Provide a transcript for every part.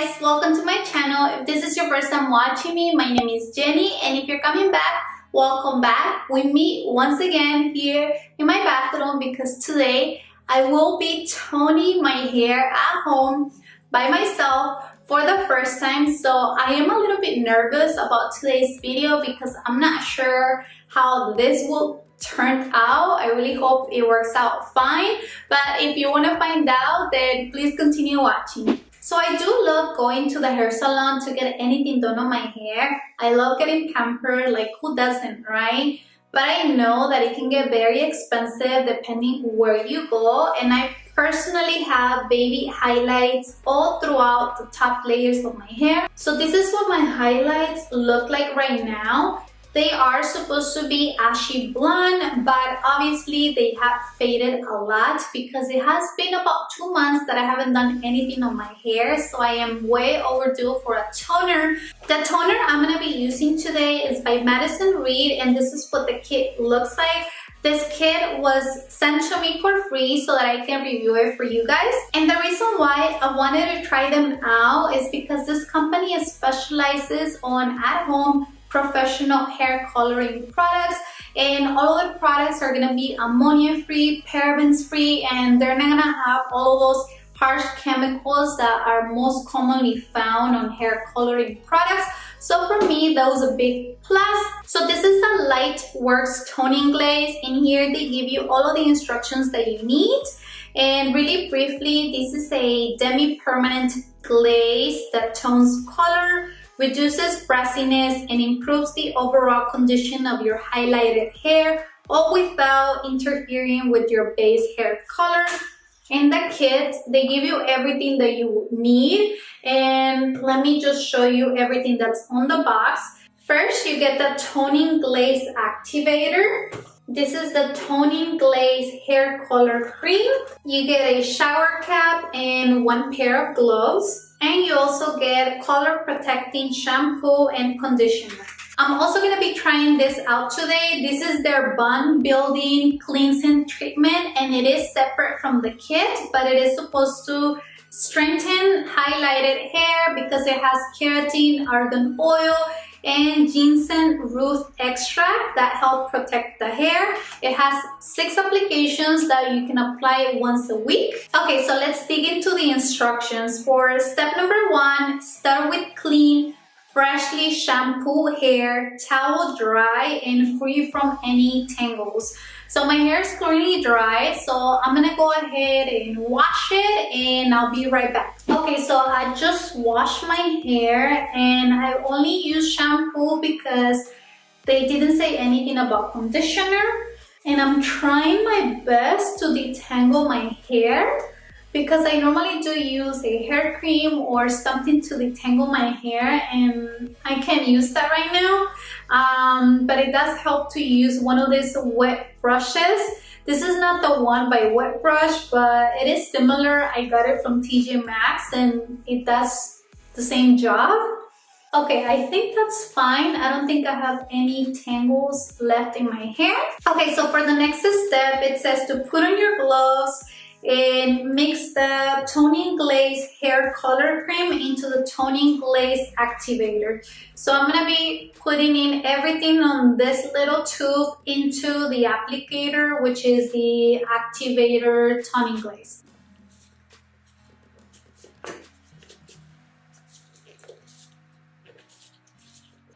guys, welcome to my channel. If this is your first time watching me, my name is Jenny, and if you're coming back, welcome back. We meet once again here in my bathroom because today I will be toning my hair at home by myself for the first time. So I am a little bit nervous about today's video because I'm not sure how this will turn out. I really hope it works out fine, but if you want to find out, then please continue watching. So I do love going to the hair salon to get anything done on my hair. I love getting pampered, like who doesn't, right? But I know that it can get very expensive depending where you go, and I personally have baby highlights all throughout the top layers of my hair. So this is what my highlights look like right now. They are supposed to be ashy blonde, but obviously they have faded a lot because it has been about 2 months that I haven't done anything on my hair, so I am way overdue for a toner. The toner I'm going to be using today is by Madison and this is what the kit looks like. This kit was sent to me for free so that I can review it for you guys. And the reason why I wanted to try them out is because this company specializes on at-home professional hair coloring products, and all of the products are gonna be ammonia free, parabens free, and they're not gonna have all of those harsh chemicals that are most commonly found on hair coloring products. So for me, that was a big plus. So this is the Lightworks toning glaze. In here they give you all of the instructions that you need, and really briefly, this is a demi-permanent glaze that tones color, reduces brassiness, and improves the overall condition of your highlighted hair, all without interfering with your base hair color. In the kit, they give you everything that you need, and let me just show you everything that's on the box. First, you get the Toning Glaze Activator. This is the Toning Glaze Hair Color Cream. You get a shower cap and 1 pair of gloves. And you also get color protecting shampoo and conditioner. I'm also going to be trying this out today. This is their bond building cleansing treatment, and it is separate from the kit, but it is supposed to strengthen highlighted hair because it has keratin, argan oil, and ginseng root extract that help protect the hair. It has 6 applications that you can apply once a week. Okay, so let's dig into the instructions. For step number 1, start with clean, freshly shampoo hair, towel dry and free from any tangles. So my hair is currently dry, so I'm gonna go ahead and wash it and I'll be right back. Okay, so I just washed my hair and I only used shampoo because they didn't say anything about conditioner. And I'm trying my best to detangle my hair because I normally do use a hair cream or something to detangle my hair, and I can't use that right now. But it does help to use one of these wet brushes. This is not the one by Wet Brush, but it is similar. I got it from TJ Maxx and it does the same job. Okay, I think that's fine. I don't think I have any tangles left in my hair. Okay, so for the next step, it says to put on your gloves and mix the Toning Glaze Hair Color Cream into the Toning Glaze Activator. So I'm gonna be putting in everything on this little tube into the applicator, which is the Activator Toning Glaze.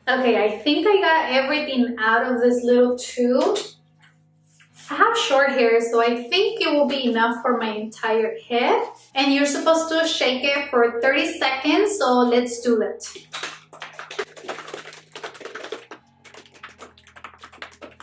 Okay, I think I got everything out of this little tube. I have short hair, so I think it will be enough for my entire head. And you're supposed to shake it for 30 seconds, so let's do it.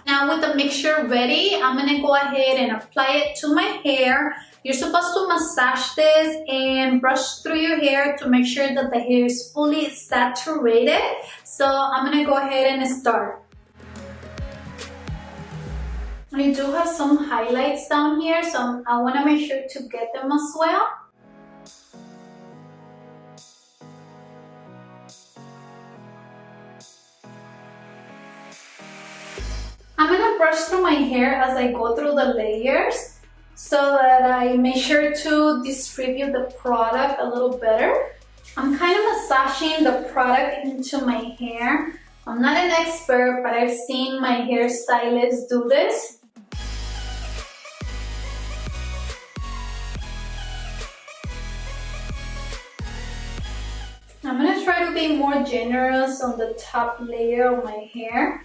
Now with the mixture ready, I'm gonna go ahead and apply it to my hair. You're supposed to massage this and brush through your hair to make sure that the hair is fully saturated. So I'm gonna go ahead and start. I do have some highlights down here, so I want to make sure to get them as well. I'm going to brush through my hair as I go through the layers so that I make sure to distribute the product a little better. I'm kind of massaging the product into my hair. I'm not an expert, but I've seen my hairstylist do this. I'm gonna try to be more generous on the top layer of my hair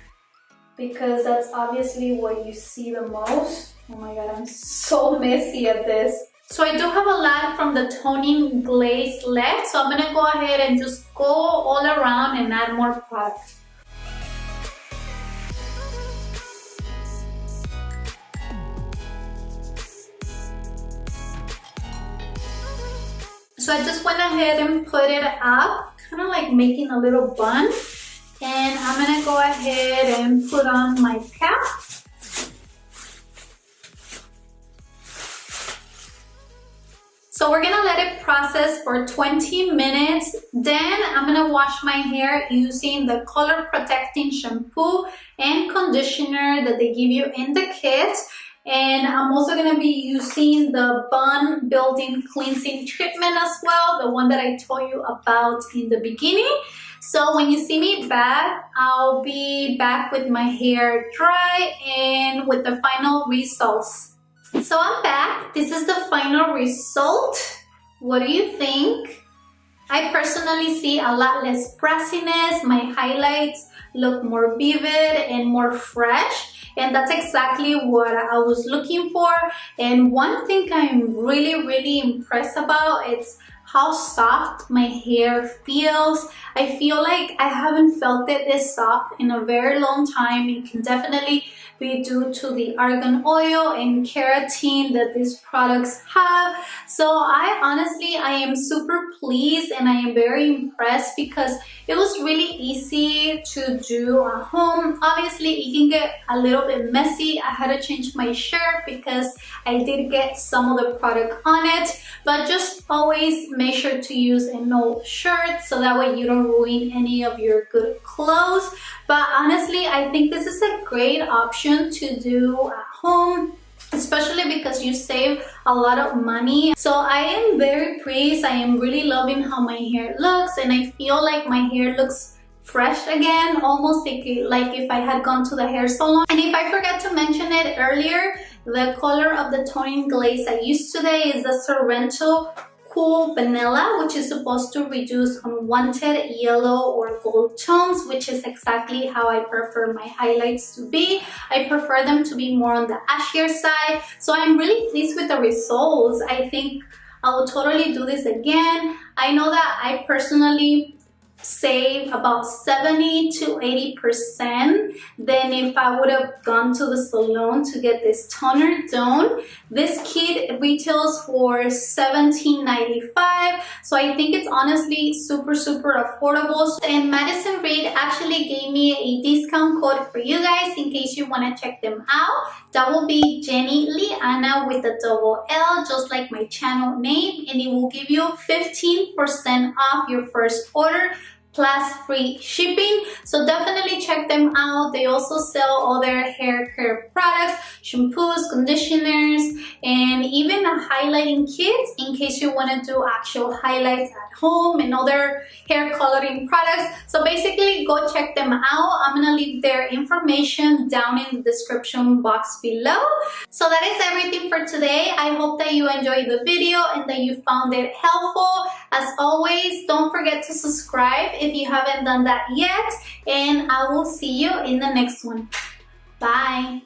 because that's obviously what you see the most. Oh my god, I'm so messy at this. So I do have a lot from the toning glaze left, so I'm gonna go ahead and just go all around and add more product. So I just went ahead and put it up, kind of like making a little bun. And I'm gonna go ahead and put on my cap. So we're gonna let it process for 20 minutes. Then I'm gonna wash my hair using the color protecting shampoo and conditioner that they give you in the kit. And I'm also gonna be using the bun building cleansing treatment as well, the one that I told you about in the beginning. So when you see me back, I'll be back with my hair dry and with the final results. So I'm back. This is the final result. What do you think? I personally see a lot less brassiness. My highlights look more vivid and more fresh. And that's exactly what I was looking for. And one thing I'm really impressed about is how soft my hair feels. I feel like I haven't felt it this soft in a very long time. It can definitely be due to the argan oil and keratin that these products have. So I am super pleased and I am very impressed because it was really easy to do at home. Obviously it can get a little bit messy. I had to change my shirt because I did get some of the product on it, but just always make sure to use an old shirt so that way you don't ruin any of your good clothes. But honestly, I think this is a great option to do at home, especially because you save a lot of money. So I am very pleased. I am really loving how my hair looks, and I feel like my hair looks fresh again, almost like if I had gone to the hair salon. And if I forgot to mention it earlier, the color of the toning glaze I used today is the Sorrento Cool Vanilla, which is supposed to reduce unwanted yellow or gold tones, which is exactly how I prefer my highlights to be. I prefer them to be more on the ashier side. So I'm really pleased with the results. I think I will totally do this again. I know that I personally save about 70 to 80% than if I would have gone to the salon to get this toner done. This kit retails for $17.95, so I think it's honestly super affordable. And Madison Reed actually gave me a discount code for you guys in case you want to check them out. That will be jennylliana with a double L, just like my channel name, and it will give you 15% off your first order plus free shipping. So definitely check them out. They also sell other hair care products, shampoos, conditioners, and even highlighting kits in case you want to do actual highlights at home and other hair coloring products. So basically go check them out. I'm gonna leave their information down in the description box below. So that is everything for today. I hope that you enjoyed the video and that you found it helpful. As always, don't forget to subscribe if you haven't done that yet, and I will see you in the next one. Bye.